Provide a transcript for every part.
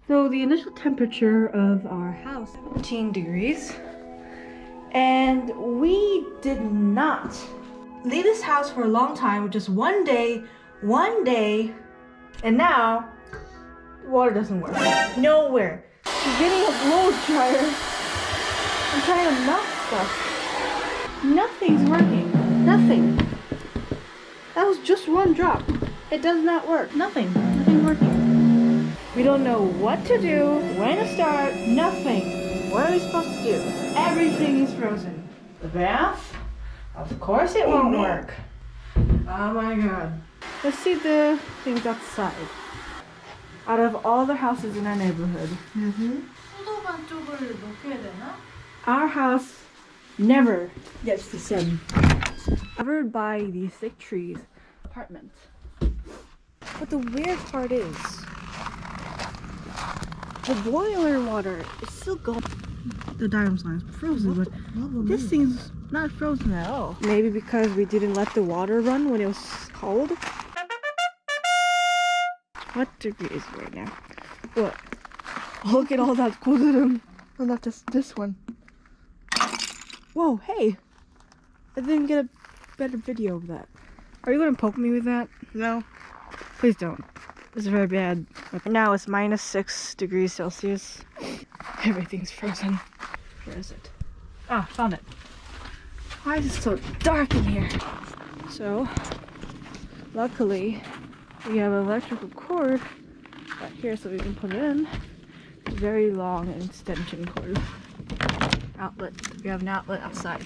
So the initial temperature of our house, 17 degrees. And we did not leave this house for a long time, just one day, and now the water doesn't work. Nowhere. We're getting a blow dryer. I'm trying to melt stuff. Nothing's working. Nothing. That was just one drop. It does not work. Nothing's working. We don't know what to do, when to start, nothing. What are we supposed to do? Everything is frozen. The bath? Of course it won't work. Oh my god. Let's see the things outside. Out of all the houses in our neighborhood, our house never gets the sun. Covered by these thick trees. Apartment. But the weird part is, the boiler water is still going. The diamond line is frozen, but this thing's not frozen at all. Maybe because we didn't let the water run when it was cold. What degree is it right now? Look. Look at all that 고드름. Oh, not just this one. Whoa, hey! I didn't get a better video of that. Are you gonna poke me with that? No. Please don't. It's very bad. Now it's -6 degrees Celsius. Everything's frozen. Where is it? Ah, found it. Why is it so dark in here? So, luckily, we have an electrical cord right here so we can put it in. It's a very long extension cord. Outlet. We have an outlet outside.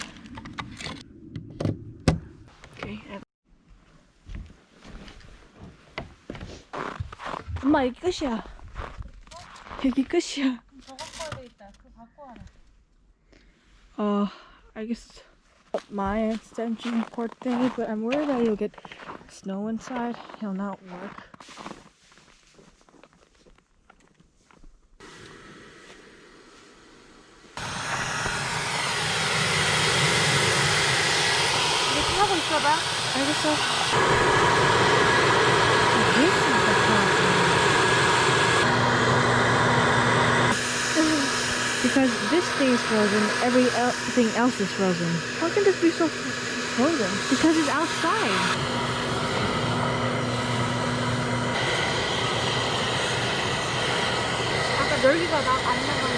Okay. 엄마 여기 끝이야. 여기 끝이야. I guess my extension cord thingy, but I'm worried that you'll get snow inside. It'll not work. 이렇게 하고 있어봐. 알겠어. Because this thing is frozen, everything else is frozen. How can this be so frozen? Because it's outside. 아까 열기가 안 나가요.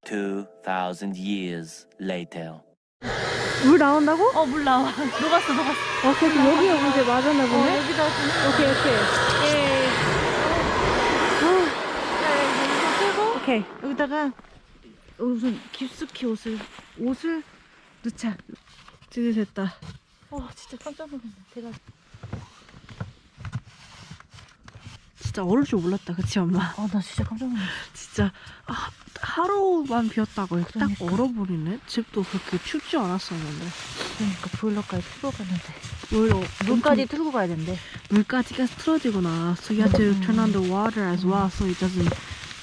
2,000 years later. 물 나온다고? 물 나와. 녹았어. 오케이, 그럼 여기 이제 맞았나 보네? 여기다 오케이. 예. 오케이. 여기다가 우선 깊숙이 옷을 넣자. 드디어 됐다. 진짜 깜짝 놀랐네. 대박. 진짜 얼을 줄 몰랐다, 그치 엄마? 나 진짜 깜짝 놀랐어. 진짜 하루만 비었다고 딱 얼어버리네. 집도 그렇게 춥지 않았었는데. 그러니까 보일러까지 틀고 갔는데. 물까지 틀고 가야 된대. 물까지가 틀어지구나. So you have to turn on the water as well, so it doesn't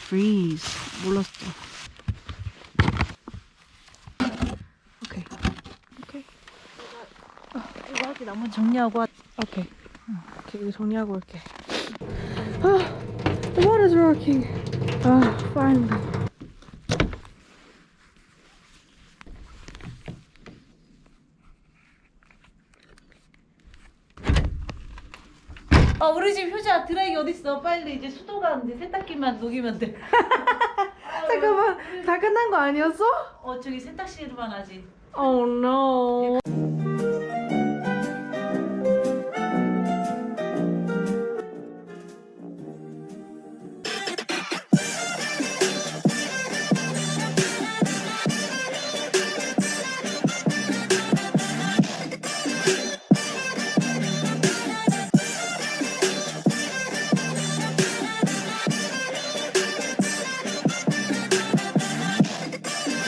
freeze. 몰랐어. 오케이. 이거 할게 나머지 정리하고. 오케이. 이거 정리하고 올게. The water's working. Finally. 우리 집 효자 드라이기 어딨어? 빨리 이제 수도가 이제 세탁기만 녹이면 돼. 잠깐만, 다 끝난 거 아니었어? 저기 세탁실만 하지. Oh no.